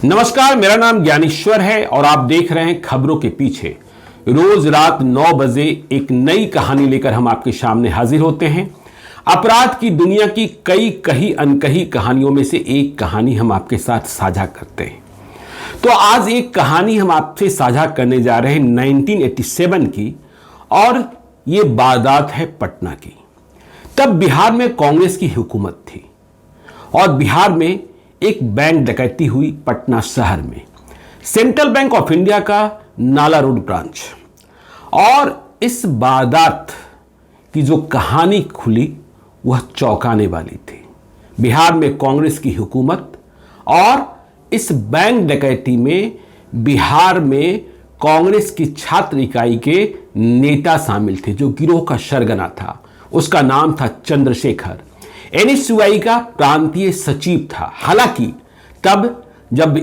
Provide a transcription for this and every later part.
नमस्कार, मेरा नाम ज्ञानेश्वर है और आप देख रहे हैं खबरों के पीछे। रोज रात 9 बजे एक नई कहानी लेकर हम आपके सामने हाजिर होते हैं। अपराध की दुनिया की कई कही अनकही कहानियों में से एक कहानी हम आपके साथ साझा करते हैं। तो आज एक कहानी हम आपसे साझा करने जा रहे हैं 1987 की, और ये वारदात है पटना की। तब बिहार में कांग्रेस की हुकूमत थी और बिहार में एक बैंक डकैती हुई पटना शहर में, सेंट्रल बैंक ऑफ इंडिया का नाला रोड ब्रांच। और इस वारदात की जो कहानी खुली वह चौंकाने वाली थी। बिहार में कांग्रेस की हुकूमत और इस बैंक डकैती में बिहार में कांग्रेस की छात्र इकाई के नेता शामिल थे। जो गिरोह का सरगना था उसका नाम था चंद्रशेखर, एनएसयूआई का प्रांतीय सचिव था। हालांकि तब जब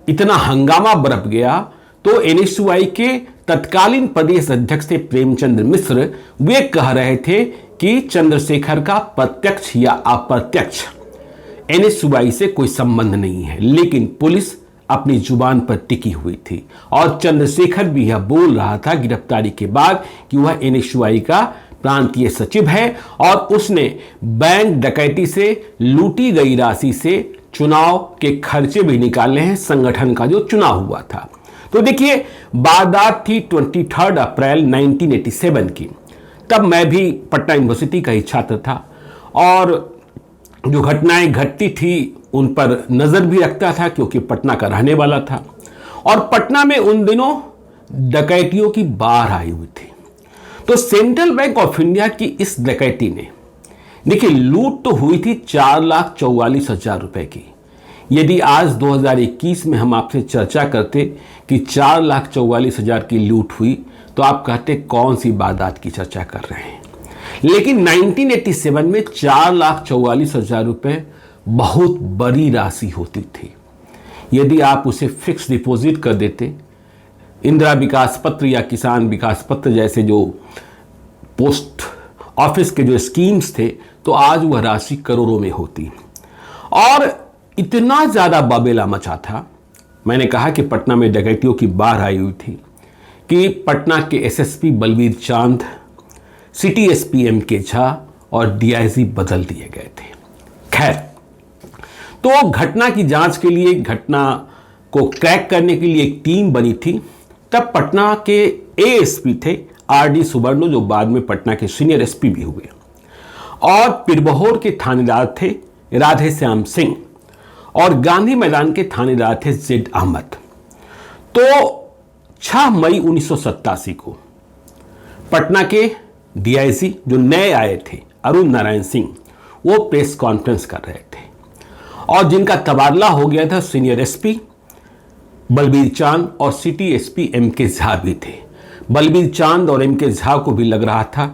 इतना हंगामा बरप गया तो एनएसयूआई के तत्कालीन प्रदेश अध्यक्ष थे प्रेमचंद्र मिश्र। वे कह रहे थे कि चंद्रशेखर का प्रत्यक्ष या अप्रत्यक्ष एनएसयूआई से कोई संबंध नहीं है, लेकिन पुलिस अपनी जुबान पर टिकी हुई थी और चंद्रशेखर भी यह बोल रहा था गिरफ्तारी के बाद कि वह एनएसयूआई का प्रांतीय सचिव है और उसने बैंक डकैती से लूटी गई राशि से चुनाव के खर्चे भी निकाले हैं, संगठन का जो चुनाव हुआ था। तो देखिए, वारदात थी 23 अप्रैल 1987 की। तब मैं भी पटना यूनिवर्सिटी का ही छात्र था और जो घटनाएं घटती थी उन पर नजर भी रखता था, क्योंकि पटना का रहने वाला था। और पटना में उन दिनों डकैतियों की बाढ़ आई हुई थी। तो सेंट्रल बैंक ऑफ इंडिया की इस डकैती ने, देखिए, लूट तो हुई थी 4,44,000 रुपए की। यदि आज 2021 में हम आपसे चर्चा करते कि 4,44,000 की लूट हुई तो आप कहते कौन सी वारदात की चर्चा कर रहे हैं। लेकिन 1987 में 4,44,000 रुपए बहुत बड़ी राशि होती थी। यदि आप उसे फिक्स डिपॉजिट कर देते, इंदिरा विकास पत्र या किसान विकास पत्र जैसे जो पोस्ट ऑफिस के जो स्कीम्स थे, तो आज वह राशि करोड़ों में होती। और इतना ज़्यादा बबेला मचा था, मैंने कहा कि पटना में डकैतियों की बाढ़ आई हुई थी, कि पटना के एसएसपी बलबीर चांद, सिटी एसपी एम.के. झा और डीआईजी बदल दिए गए थे। खैर, तो घटना की जांच के लिए, घटना को क्रैक करने के लिए एक टीम बनी थी। तब पटना के एएसपी थे आर.डी. सुबर्णो, जो बाद में पटना के सीनियर एसपी भी हुए, और पिरबहोर के थानेदार थे राधे श्याम सिंह, और गांधी मैदान के थानेदार थे जेड अहमद। तो 6 मई 1987 को पटना के डीआईजी जो नए आए थे अरुण नारायण सिंह, वो प्रेस कॉन्फ्रेंस कर रहे थे और जिनका तबादला हो गया था सीनियर एसपी बलबीर चांद और सिटी एसपी एम.के. झा भी थे। बलबीर चांद और एम.के. झा को भी लग रहा था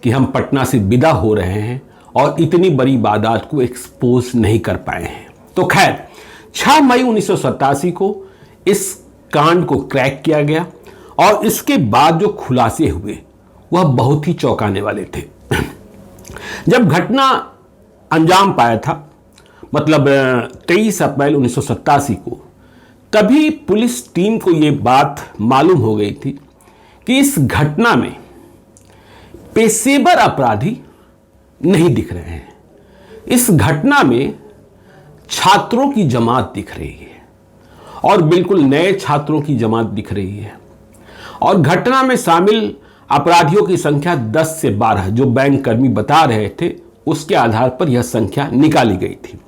कि हम पटना से विदा हो रहे हैं और इतनी बड़ी वारदात को एक्सपोज नहीं कर पाए हैं। तो खैर, 6 मई 1987 को इस कांड को क्रैक किया गया और इसके बाद जो खुलासे हुए वह बहुत ही चौंकाने वाले थे। जब घटना अंजाम पाया था, मतलब 23 अप्रैल 1987 को, तभी पुलिस टीम को यह बात मालूम हो गई थी कि इस घटना में पेशेवर अपराधी नहीं दिख रहे हैं। इस घटना में छात्रों की जमात दिख रही है और बिल्कुल नए छात्रों की जमात दिख रही है। और घटना में शामिल अपराधियों की संख्या 10 से 12, जो बैंक कर्मी बता रहे थे, उसके आधार पर यह संख्या निकाली गई थी।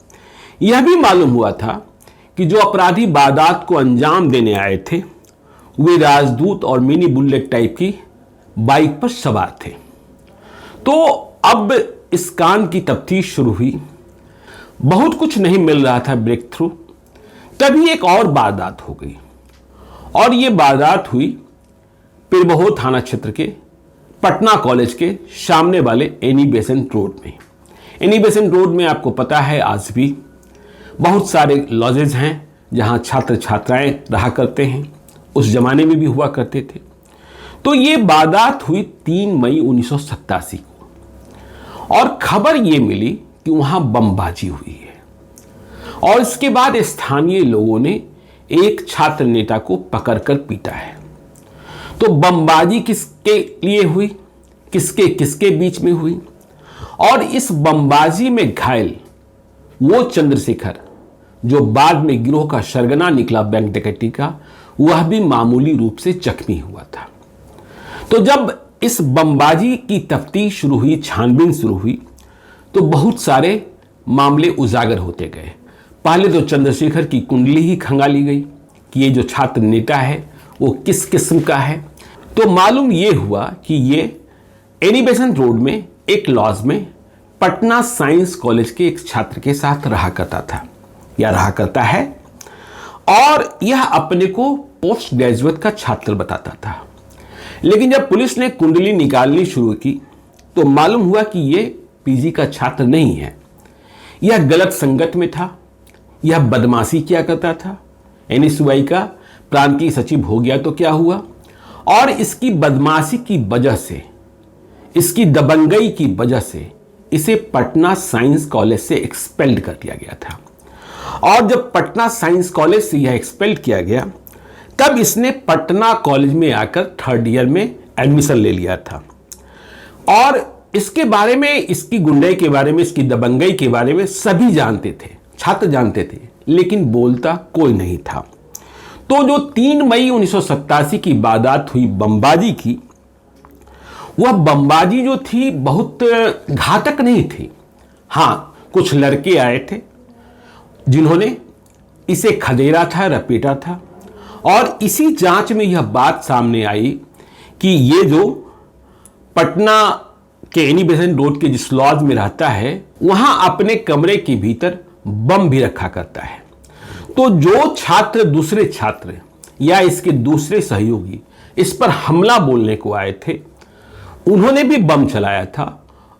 यह भी मालूम हुआ था कि जो अपराधी वारदात को अंजाम देने आए थे वे राजदूत और मिनी बुलेट टाइप की बाइक पर सवार थे। तो अब इस कांड की तफ्तीश शुरू हुई। बहुत कुछ नहीं मिल रहा था ब्रेक थ्रू। तभी एक और वारदात हो गई, और ये वारदात हुई पिरबहोर थाना क्षेत्र के पटना कॉलेज के सामने वाले एनी बेसेंट रोड में। एनी बेसेंट रोड में आपको पता है आज भी बहुत सारे लॉजेज हैं जहां छात्र छात्राएं रहा करते हैं, उस जमाने में भी हुआ करते थे। तो ये वारदात हुई 3 मई 1987 को, और खबर ये मिली कि वहां बमबाजी हुई है। और इसके बाद स्थानीय लोगों ने एक छात्र नेता को पकड़कर पीटा है। तो बमबाजी किसके लिए हुई, किसके किसके बीच में हुई, और इस बमबाजी में घायल वो चंद्रशेखर जो बाद में गिरोह का सरगना निकला बैंक डकैती का, वह भी मामूली रूप से जख्मी हुआ था। तो जब इस बमबाजी की तफ्तीश शुरू हुई, छानबीन शुरू हुई, तो बहुत सारे मामले उजागर होते गए। पहले तो चंद्रशेखर की कुंडली ही खंगाली गई कि ये जो छात्र नेता है वो किस किस्म का है। तो मालूम ये हुआ कि ये एनी बेसेंट रोड में एक लॉज में पटना साइंस कॉलेज के एक छात्र के साथ रहा करता था या रहा करता है, और यह अपने को पोस्ट ग्रेजुएट का छात्र बताता था। लेकिन जब पुलिस ने कुंडली निकालनी शुरू की तो मालूम हुआ कि यह पीजी का छात्र नहीं है, यह गलत संगत में था, यह बदमाशी किया करता था, एनएसयूआई का प्रांतीय सचिव हो गया तो क्या हुआ, और इसकी बदमाशी की वजह से, इसकी दबंगई की वजह से इसे पटना साइंस कॉलेज से एक्सपेल्ड कर दिया गया था। और जब पटना साइंस कॉलेज से यह एक्सपेल्ड किया गया तब इसने पटना कॉलेज में आकर थर्ड ईयर में एडमिशन ले लिया था। और इसके बारे में, इसकी गुंडई के बारे में, इसकी दबंगई के बारे में सभी जानते थे, छात्र जानते थे, लेकिन बोलता कोई नहीं था। तो जो 3 मई 1987 की वारदात हुई बमबाजी की, वह बमबाजी जो थी बहुत घातक नहीं थी। हाँ, कुछ लड़के आए थे जिन्होंने इसे खदेड़ा था, रपेटा था, और इसी जांच में यह बात सामने आई कि ये जो पटना के एनी बेसेंट रोड के जिस लॉज में रहता है वहां अपने कमरे के भीतर बम भी रखा करता है। तो जो छात्र, दूसरे छात्र या इसके दूसरे सहयोगी इस पर हमला बोलने को आए थे, उन्होंने भी बम चलाया था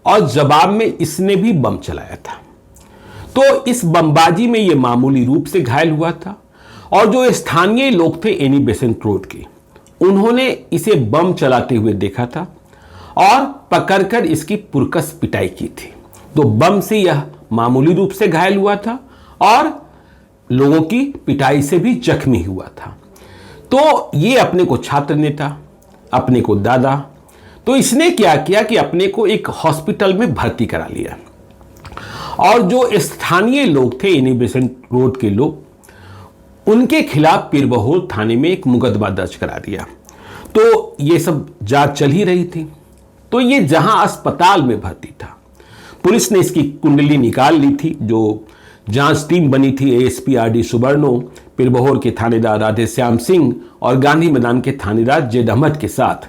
और जवाब में इसने भी बम चलाया था। तो इस बमबाजी में यह मामूली रूप से घायल हुआ था, और जो स्थानीय लोग थे एनी बेसेंट रोड के, उन्होंने इसे बम चलाते हुए देखा था और पकड़कर इसकी पुरकस पिटाई की थी। तो बम से यह मामूली रूप से घायल हुआ था और लोगों की पिटाई से भी जख्मी हुआ था। तो ये अपने को छात्र नेता, अपने को दादा, तो इसने क्या किया कि अपने को एक हॉस्पिटल में भर्ती करा लिया, और जो स्थानीय लोग थे एनी बेसेंट रोड के लोग, उनके खिलाफ पीरबहोर थाने में एक मुकदमा दर्ज करा दिया। तो ये सब जांच चल ही रही थी। तो ये जहां अस्पताल में भर्ती था, पुलिस ने इसकी कुंडली निकाल ली थी। जो जांच टीम बनी थी एएसपी आरडी सुबर्णो, पीरबहोर के थानेदार राधेश्याम सिंह और गांधी मैदान के थानेदार जेड अहमद के साथ।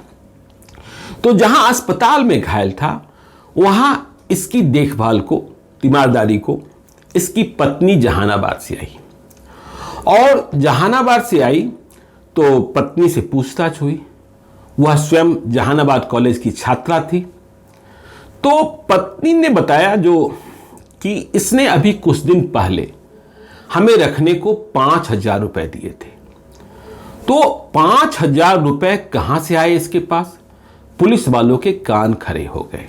तो जहां अस्पताल में घायल था वहां इसकी देखभाल को, तीमारदारी को इसकी पत्नी जहानाबाद से आई, और जहानाबाद से आई तो पत्नी से पूछताछ हुई। वह स्वयं जहानाबाद कॉलेज की छात्रा थी। तो पत्नी ने बताया कि इसने अभी कुछ दिन पहले हमें रखने को 5,000 रुपए दिए थे। तो 5,000 रुपए कहां से आए इसके पास? पुलिस वालों के कान खड़े हो गए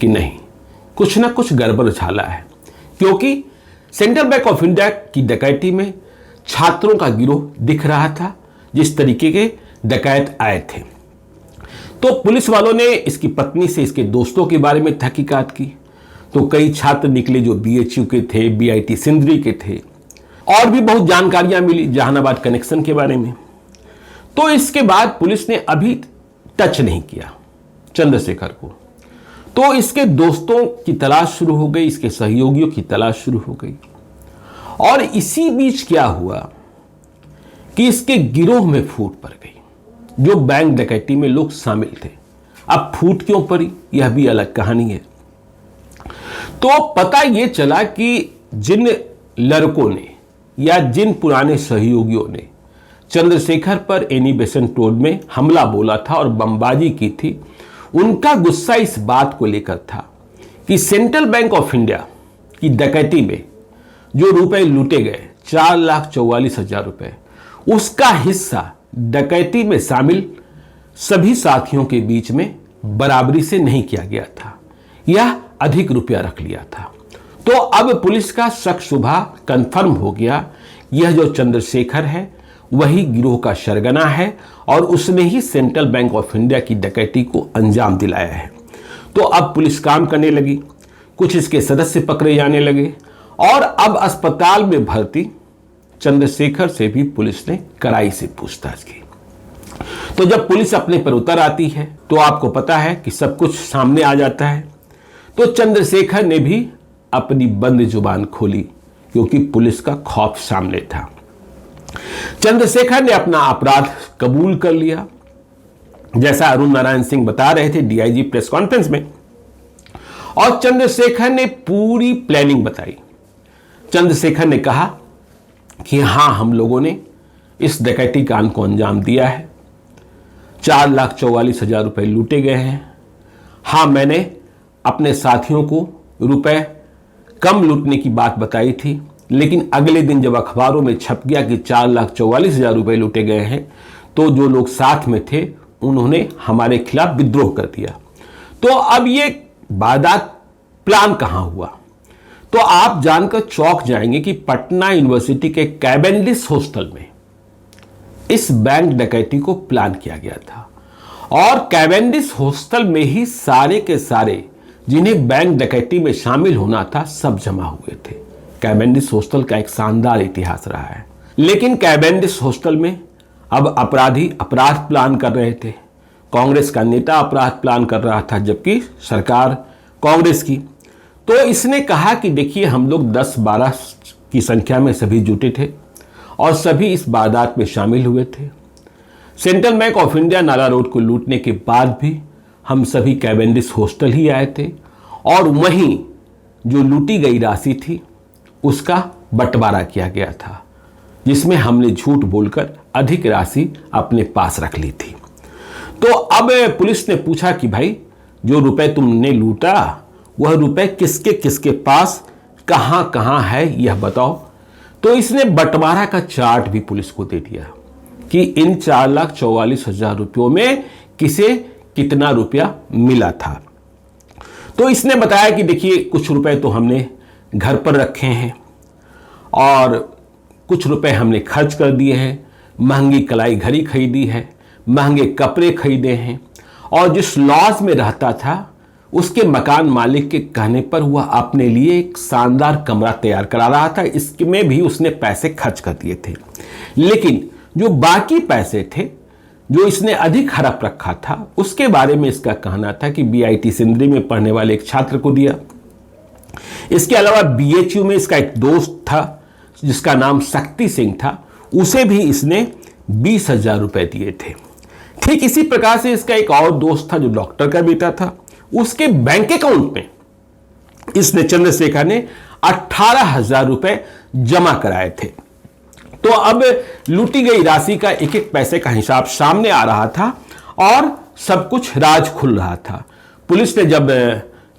कि नहीं, कुछ ना कुछ गड़बड़ झाला है, क्योंकि सेंट्रल बैंक ऑफ इंडिया की डकैती में छात्रों का गिरोह दिख रहा था, जिस तरीके के डकैत आए थे। तो पुलिस वालों ने इसकी पत्नी से इसके दोस्तों के बारे में तहकीकात की। तो कई छात्र निकले जो बीएचयू के थे, बीआईटी सिंदरी के थे, और भी बहुत जानकारियां मिली जहानाबाद कनेक्शन के बारे में। तो इसके बाद पुलिस ने अभी टच नहीं किया चंद्रशेखर को। तो इसके दोस्तों की तलाश शुरू हो गई, इसके सहयोगियों की तलाश शुरू हो गई। और इसी बीच क्या हुआ कि इसके गिरोह में फूट पड़ गई। जो बैंक डकैती में लोग शामिल थे, अब फूट क्यों पड़ी यह भी अलग कहानी है। तो पता यह चला कि जिन लड़कों ने या जिन पुराने सहयोगियों ने चंद्रशेखर पर एनी बेसेंट रोड में हमला बोला था और बमबाजी की थी, उनका गुस्सा इस बात को लेकर था कि सेंट्रल बैंक ऑफ इंडिया की डकैती में जो रुपए लूटे गए 4,44,000 रुपए, उसका हिस्सा डकैती में शामिल सभी साथियों के बीच में बराबरी से नहीं किया गया था, यह अधिक रुपया रख लिया था। तो अब पुलिस का शक शुबा कंफर्म हो गया यह जो चंद्रशेखर है वही गिरोह का सरगना है और उसने ही सेंट्रल बैंक ऑफ इंडिया की डकैती को अंजाम दिलाया है। तो अब पुलिस काम करने लगी, कुछ इसके सदस्य पकड़े जाने लगे और अब अस्पताल में भर्ती चंद्रशेखर से भी पुलिस ने कड़ाई से पूछताछ की। तो जब पुलिस अपने पर उतर आती है तो आपको पता है कि सब कुछ सामने आ जाता है। तो चंद्रशेखर ने भी अपनी बंद जुबान खोली क्योंकि पुलिस का खौफ सामने था। चंद्रशेखर ने अपना अपराध कबूल कर लिया, जैसा अरुण नारायण सिंह बता रहे थे डीआईजी प्रेस कॉन्फ्रेंस में। और चंद्रशेखर ने पूरी प्लानिंग बताई। चंद्रशेखर ने कहा कि हां, हम लोगों ने इस डकैती कांड को अंजाम दिया है, 4,44,000 रुपए लूटे गए हैं। हां, मैंने अपने साथियों को रुपए कम लूटने की बात बताई थी, लेकिन अगले दिन जब अखबारों में छप गया कि 4,44,000 रुपए लूटे गए हैं तो जो लोग साथ में थे उन्होंने हमारे खिलाफ विद्रोह कर दिया। तो अब ये वारदात प्लान कहां हुआ, तो आप जानकर चौंक जाएंगे कि पटना यूनिवर्सिटी के कैवेंडिश हॉस्टल में इस बैंक डकैती को प्लान किया गया था। और कैवेंडिश हॉस्टल में ही सारे के सारे जिन्हें बैंक डकैती में शामिल होना था सब जमा हुए थे। कैवेंडिश हॉस्टल का एक शानदार इतिहास रहा है। लेकिन कैवेंडिश हॉस्टल में अब अपराधी अपराध प्लान कर रहे थे। कांग्रेस का नेता अपराध प्लान कर रहा था जबकि सरकार कांग्रेस की। तो इसने कहा कि देखिए, हम लोग 10-12 की संख्या में सभी जुटे थे और सभी इस वारदात में शामिल हुए थे। सेंट्रल बैंक ऑफ इंडिया नाला रोड को लूटने के बाद भी हम सभी कैवेंडिश हॉस्टल ही आए थे और वहीं जो लूटी गई राशि थी उसका बंटवारा किया गया था, जिसमें हमने झूठ बोलकर अधिक राशि अपने पास रख ली थी। तो अब पुलिस ने पूछा कि भाई, जो रुपए तुमने लूटा वह रुपए किसके किसके पास कहां कहां है यह बताओ। तो इसने बंटवारा का चार्ट भी पुलिस को दे दिया कि इन 4,44,000 रुपयों में किसे कितना रुपया मिला था। तो इसने बताया कि देखिए, कुछ रुपए तो हमने घर पर रखे हैं और कुछ रुपए हमने खर्च कर दिए हैं, महंगी कलाई घड़ी खरीदी है, महंगे कपड़े खरीदे हैं और जिस लॉज में रहता था उसके मकान मालिक के कहने पर वह अपने लिए एक शानदार कमरा तैयार करा रहा था, इसमें भी उसने पैसे खर्च कर दिए थे। लेकिन जो बाकी पैसे थे जो इसने अधिक हड़प रखा था उसके बारे में इसका कहना था कि बीआईटी सिंदरी में पढ़ने वाले एक छात्र को दिया। इसके अलावा बीएचयू में इसका एक दोस्त था जिसका नाम शक्ति सिंह था, उसे भी इसने 20,000 रुपए दिए थे। ठीक इसी प्रकार से इसका एक और दोस्त था जो डॉक्टर का बेटा था, उसके बैंक अकाउंट में इसने चंद्रशेखर ने 18,000 रुपए जमा कराए थे। तो अब लूटी गई राशि का एक एक पैसे का हिसाब सामने आ रहा था और सब कुछ राज खुल रहा था। पुलिस ने जब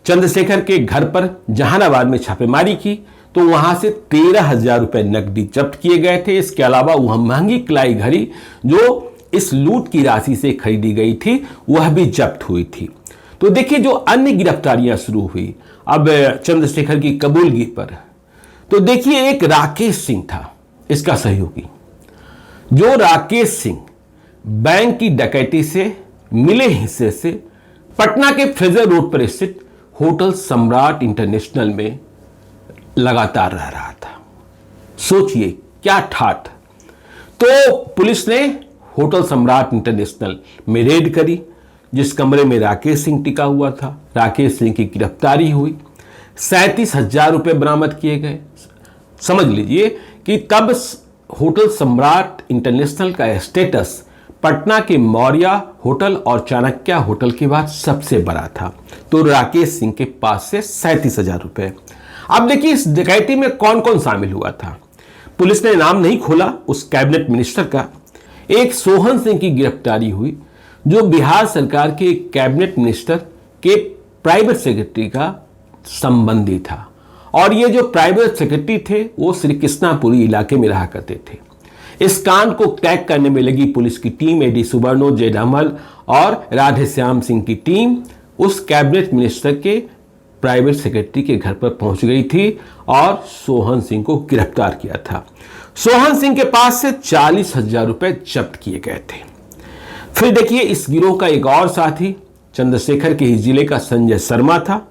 चंद्रशेखर के घर पर जहानाबाद में छापेमारी की तो वहां से 13,000 रुपए नकदी जब्त किए गए थे। इसके अलावा वह महंगी कलाई घड़ी जो इस लूट की राशि से खरीदी गई थी वह भी जब्त हुई थी। तो देखिए, जो अन्य गिरफ्तारियां शुरू हुई अब चंद्रशेखर की कबूलगी पर, तो देखिए एक राकेश सिंह था इसका सहयोगी। जो राकेश सिंह बैंक की डकैती से मिले हिस्से से पटना के फ्रेजर रोड पर स्थित होटल सम्राट इंटरनेशनल में लगातार रह रहा था। सोचिए क्या ठाठ। तो पुलिस ने होटल सम्राट इंटरनेशनल में रेड करी, जिस कमरे में राकेश सिंह टिका हुआ था। राकेश सिंह की गिरफ्तारी हुई, 37,000 रुपए बरामद किए गए। समझ लीजिए कि तब होटल सम्राट इंटरनेशनल का स्टेटस पटना के मौर्य होटल और चाणक्य होटल के बाद सबसे बड़ा था। तो राकेश सिंह के पास से 37,000 रुपए। अब देखिए, इस डकैती में कौन कौन शामिल हुआ था। पुलिस ने नाम नहीं खोला उस कैबिनेट मिनिस्टर का। एक सोहन सिंह की गिरफ्तारी हुई जो बिहार सरकार के कैबिनेट मिनिस्टर के प्राइवेट सेक्रेटरी का संबंधी था और ये जो प्राइवेट सेक्रेटरी थे वो श्री कृष्णापुरी इलाके में रहा करते थे। इस कांड को क्रैक करने में लगी पुलिस की टीम एडी सुबर्णो, जयधमल और राधेश्याम सिंह की टीम उस कैबिनेट मिनिस्टर के प्राइवेट सेक्रेटरी के घर पर पहुंच गई थी और सोहन सिंह को गिरफ्तार किया था। सोहन सिंह के पास से 40,000 रुपए जब्त किए गए थे। फिर देखिए, इस गिरोह का एक और साथी चंद्रशेखर के ही जिले का संजय शर्मा था,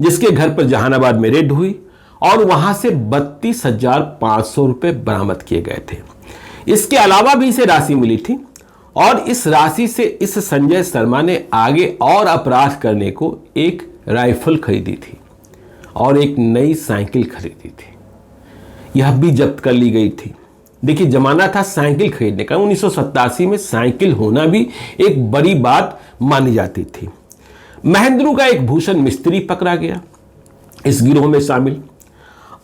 जिसके घर पर जहानाबाद में रेड हुई और वहां से 32,500 रुपए बरामद किए गए थे। इसके अलावा भी इसे राशि मिली थी और इस राशि से इस संजय शर्मा ने आगे और अपराध करने को एक राइफल खरीदी थी और एक नई साइकिल खरीदी थी। यह भी जब्त कर ली गई थी। देखिए, जमाना था साइकिल खरीदने का। 1987 में साइकिल होना भी एक बड़ी बात मानी जाती थी। महेंद्रू का एक भूषण मिस्त्री पकड़ा गया इस गिरोह में शामिल,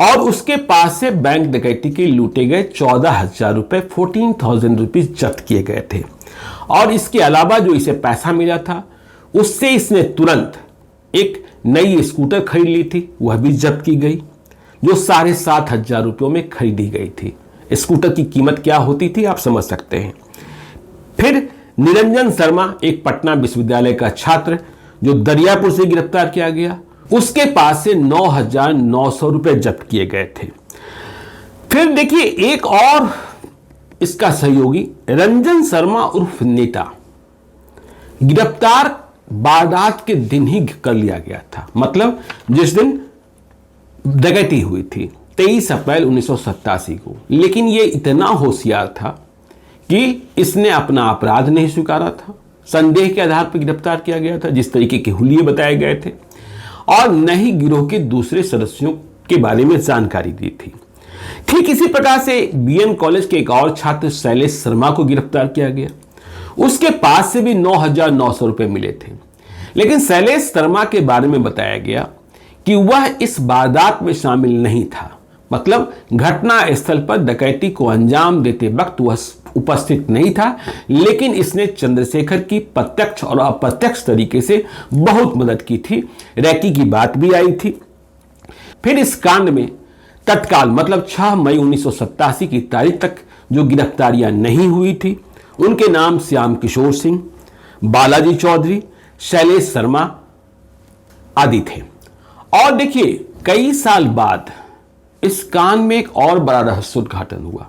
और उसके पास से बैंक डकैती के लूटे गए 14,000 रुपए 14,000 रुपीज जब्त किए गए थे। और इसके अलावा जो इसे पैसा मिला था, उससे इसने तुरंत एक नई स्कूटर खरीद ली थी, वह भी जब्त की गई, जो 7,500 रुपयों में खरीदी गई थी। स्कूटर की कीमत क्या होती थी आप समझ सकते हैं। फिर निरंजन शर्मा, एक पटना विश्वविद्यालय का छात्र जो दरियापुर से गिरफ्तार किया गया, उसके पास से 9,900 रुपए जब्त किए गए थे। फिर देखिए, एक और इसका सहयोगी रंजन शर्मा उर्फ नेता गिरफ्तार वारदात के दिन ही कर लिया गया था, मतलब जिस दिन डकैती हुई थी 23 अप्रैल 1987 को। लेकिन यह इतना होशियार था कि इसने अपना अपराध नहीं स्वीकारा था। संदेह के आधार पर गिरफ्तार किया गया था, जिस तरीके के हुलिये बताए गए थे, और न ही गिरोह के दूसरे सदस्यों के बारे में जानकारी दी थी। ठीक इसी प्रकार से बीएन कॉलेज के एक और छात्र शैलेश शर्मा को गिरफ्तार किया गया। उसके पास से भी 9,900 रुपए मिले थे। लेकिन शैलेश शर्मा के बारे में बताया गया कि वह इस वारदात में शामिल नहीं था, मतलब घटना स्थल पर डकैती को अंजाम देते वक्त वह उपस्थित नहीं था। लेकिन इसने चंद्रशेखर की प्रत्यक्ष और अप्रत्यक्ष तरीके से बहुत मदद की थी। रैकी की बात भी आई थी। फिर इस कांड में तत्काल, मतलब 6 मई 1987 की तारीख तक जो गिरफ्तारियां नहीं हुई थी, उनके नाम श्याम किशोर सिंह, बालाजी चौधरी, शैलेश शर्मा आदि थे। और देखिए, कई साल बाद इस कांड में एक और बड़ा रहस्य उद्घाटन हुआ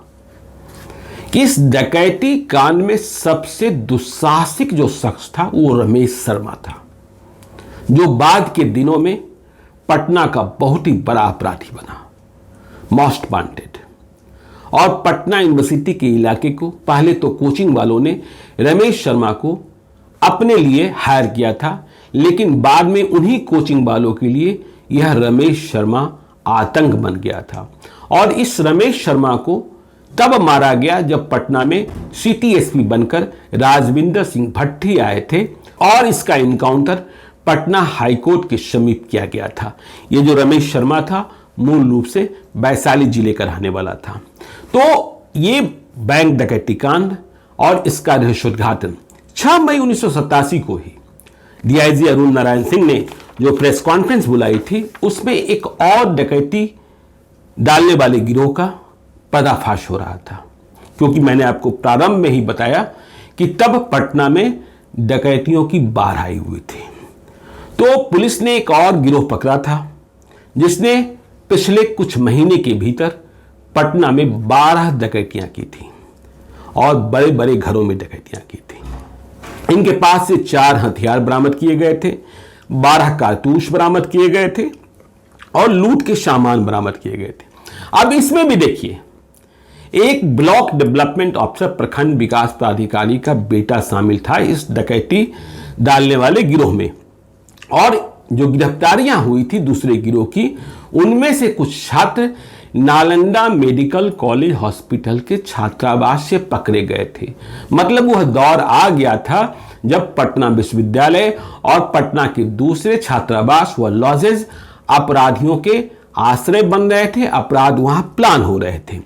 कि इस डकैती कांड में सबसे दुस्साहसिक जो शख्स था वो रमेश शर्मा था, जो बाद के दिनों में पटना का बहुत ही बड़ा अपराधी बना, मोस्ट वांटेड। और पटना यूनिवर्सिटी के इलाके को पहले तो कोचिंग वालों ने रमेश शर्मा को अपने लिए हायर किया था, लेकिन बाद में उन्हीं कोचिंग वालों के लिए यह रमेश शर्मा आतंक बन गया था। और इस रमेश शर्मा को तब मारा गया जब पटना में सिटी एसपी बनकर राजविंदर सिंह भट्टी आए थे, और इसका इनकाउंटर पटना हाईकोर्ट के समीप किया गया था। यह जो रमेश शर्मा था, मूल रूप से वैशाली जिले का रहने वाला था। तो ये बैंक डकैती कांड और इसका रहस्योद्घाटन 6 मई 1987 को ही डीआईजी अरुण नारायण सिंह ने जो प्रेस कॉन्फ्रेंस बुलाई थी, उसमें एक और डकैती डालने वाले गिरोह का पर्दाफाश हो रहा था। क्योंकि मैंने आपको प्रारंभ में ही बताया कि तब पटना में डकैतियों की बाढ़ आई हुई थी। तो पुलिस ने एक और गिरोह पकड़ा था, जिसने पिछले कुछ महीने के भीतर पटना में 12 डकैतियां की थी और बड़े बड़े घरों में डकैतियां की थी। इनके पास से 4 हथियार बरामद किए गए थे, 12 कारतूस बरामद किए गए थे और लूट के सामान बरामद किए गए थे। अब इसमें भी देखिए, एक ब्लॉक डेवलपमेंट ऑफिसर प्रखंड विकास प्राधिकारी का बेटा शामिल था इस डकैती डालने वाले गिरोह में। और जो गिरफ्तारियां हुई थी दूसरे गिरोह की, उनमें से कुछ छात्र नालंदा मेडिकल कॉलेज हॉस्पिटल के छात्रावास से पकड़े गए थे। मतलब वह दौर आ गया था जब पटना विश्वविद्यालय और पटना के दूसरे छात्रावास व लॉजेज अपराधियों के आश्रय बन रहे थे, अपराध वहां प्लान हो रहे थे।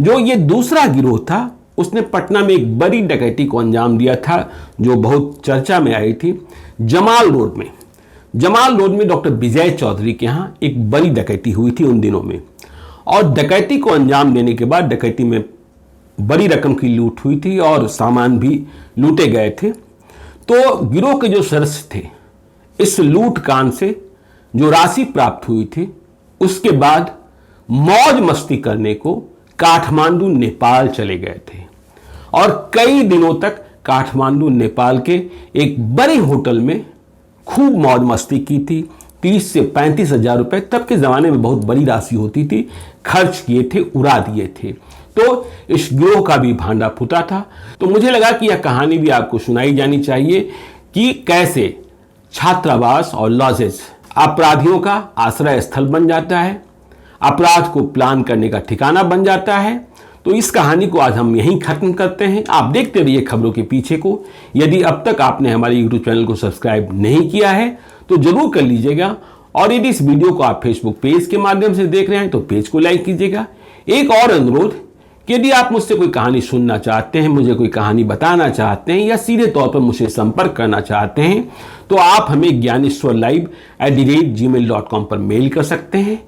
जो ये दूसरा गिरोह था, उसने पटना में एक बड़ी डकैती को अंजाम दिया था, जो बहुत चर्चा में आई थी। जमाल रोड में डॉक्टर विजय चौधरी के यहाँ एक बड़ी डकैती हुई थी उन दिनों में। और डकैती को अंजाम देने के बाद डकैती में बड़ी रकम की लूट हुई थी और सामान भी लूटे गए थे। तो गिरोह के जो सदस्य थे, इस लूट कांड से जो राशि प्राप्त हुई थी, उसके बाद मौज मस्ती करने को काठमांडू नेपाल चले गए थे और कई दिनों तक काठमांडू नेपाल के एक बड़े होटल में खूब मौज मस्ती की थी। 30 से 35 हजार रुपए तब के ज़माने में बहुत बड़ी राशि होती थी, खर्च किए थे, उड़ा दिए थे। तो इस गिरोह का भी भांडा फूटा था। तो मुझे लगा कि यह कहानी भी आपको सुनाई जानी चाहिए कि कैसे छात्रावास और लॉजेस अपराधियों का आश्रय स्थल बन जाता है, अपराध को प्लान करने का ठिकाना बन जाता है। तो इस कहानी को आज हम यहीं खत्म करते हैं। आप देखते रहिए खबरों के पीछे को। यदि अब तक आपने हमारे यूट्यूब चैनल को सब्सक्राइब नहीं किया है तो जरूर कर लीजिएगा, और यदि इस वीडियो को आप फेसबुक पेज के माध्यम से देख रहे हैं तो पेज को लाइक कीजिएगा। एक और अनुरोध कि यदि आप मुझसे कोई कहानी सुनना चाहते हैं, मुझे कोई कहानी बताना चाहते हैं या सीधे तौर पर मुझसे संपर्क करना चाहते हैं तो आप हमें gyaneswarlive@gmail.com पर मेल कर सकते हैं।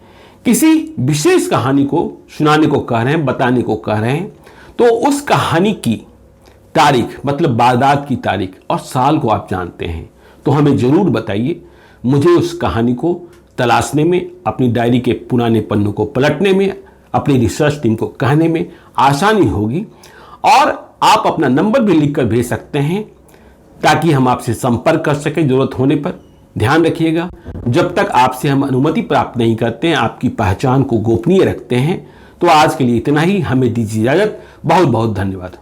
किसी विशेष कहानी को सुनाने को कह रहे हैं, बताने को कह रहे हैं, तो उस कहानी की तारीख मतलब वारदात की तारीख और साल को आप जानते हैं तो हमें जरूर बताइए। मुझे उस कहानी को तलाशने में, अपनी डायरी के पुराने पन्नों को पलटने में, अपनी रिसर्च टीम को कहने में आसानी होगी। और आप अपना नंबर भी लिखकर भेज सकते हैं ताकि हम आपसे संपर्क कर सकें जरूरत होने पर। ध्यान रखिएगा, जब तक आपसे हम अनुमति प्राप्त नहीं करते हैं, आपकी पहचान को गोपनीय रखते हैं। तो आज के लिए इतना ही, हमें दीजिए इजाजत। बहुत बहुत धन्यवाद।